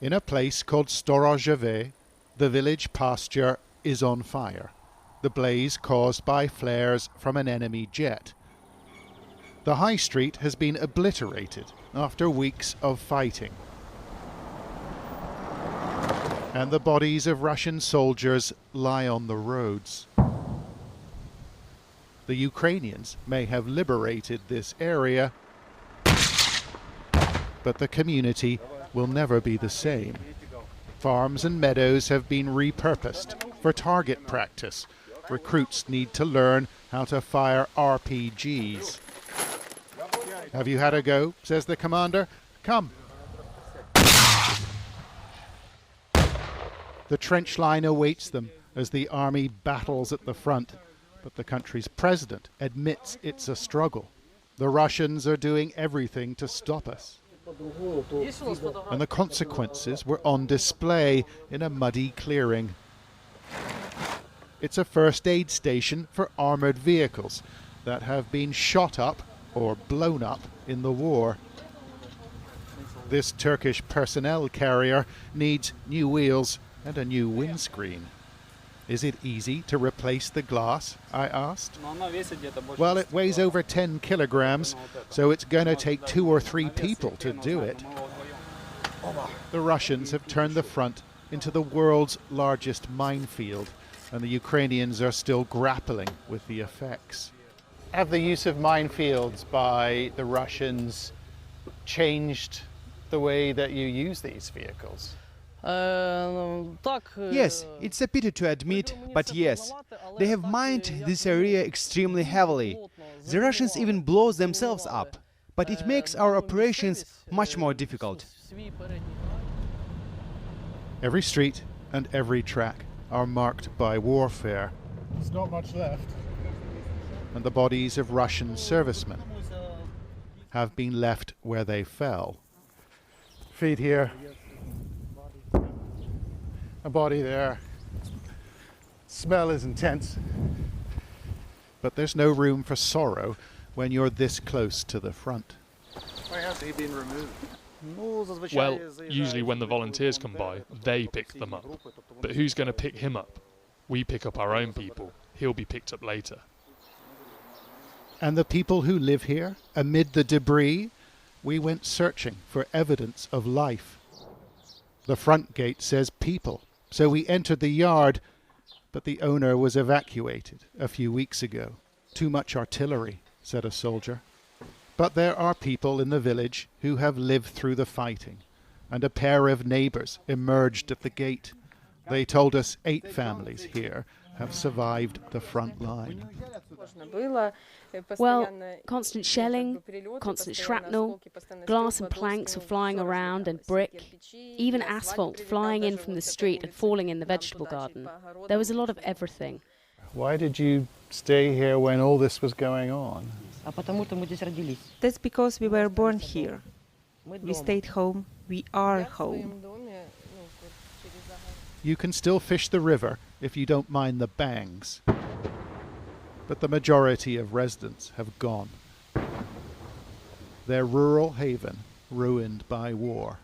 In a place called Storozheve, the village pasture is on fire, the blaze caused by flares from an enemy jet. The high street has been obliterated after weeks of fighting. And the bodies of Russian soldiers lie on the roads. The Ukrainians may have liberated this area, but the community will never be the same. Farms and meadows have been repurposed for target practice. Recruits need to learn how to fire RPGs. "Have you had a go?" says the commander. "Come." The trench line awaits them as the army battles at the front, but the country's president admits it's a struggle. The Russians are doing everything to stop us. And the consequences were on display in a muddy clearing. It's a first aid station for armoured vehicles that have been shot up or blown up in the war. This Turkish personnel carrier needs new wheels and a new windscreen. "Is it easy to replace the glass?" I asked. "Well, it weighs over 10 kilograms, so it's going to take 2 or 3 people to do it." The Russians have turned the front into the world's largest minefield, and the Ukrainians are still grappling with the effects. Have the use of minefields by the Russians changed the way that you use these vehicles? Yes, it's a pity to admit, but yes, they have mined this area extremely heavily. The Russians even blow themselves up, but it makes our operations much more difficult. Every street and every track are marked by warfare. There's not much left. And the bodies of Russian servicemen have been left where they fell. Feet here. A body there. Smell is intense. But there's no room for sorrow when you're this close to the front. Why hasn't he been removed? Well, usually when the volunteers come by, they pick them up. But who's going to pick him up? We pick up our own people. He'll be picked up later. And the people who live here, amid the debris, we went searching for evidence of life. The front gate says people, so we entered the yard, but the owner was evacuated a few weeks ago. "Too much artillery," said a soldier. But there are people in the village who have lived through the fighting, and a pair of neighbours emerged at the gate. They told us 8 families here have survived the front line. Well, constant shelling, constant shrapnel, glass and planks were flying around and brick, even asphalt flying in from the street and falling in the vegetable garden. There was a lot of everything. Why did you stay here when all this was going on? That's because we were born here. We stayed home. We are home. You can still fish the river if you don't mind the bangs. But the majority of residents have gone. Their rural haven ruined by war.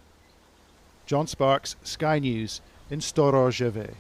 John Sparks, Sky News in Storozheve.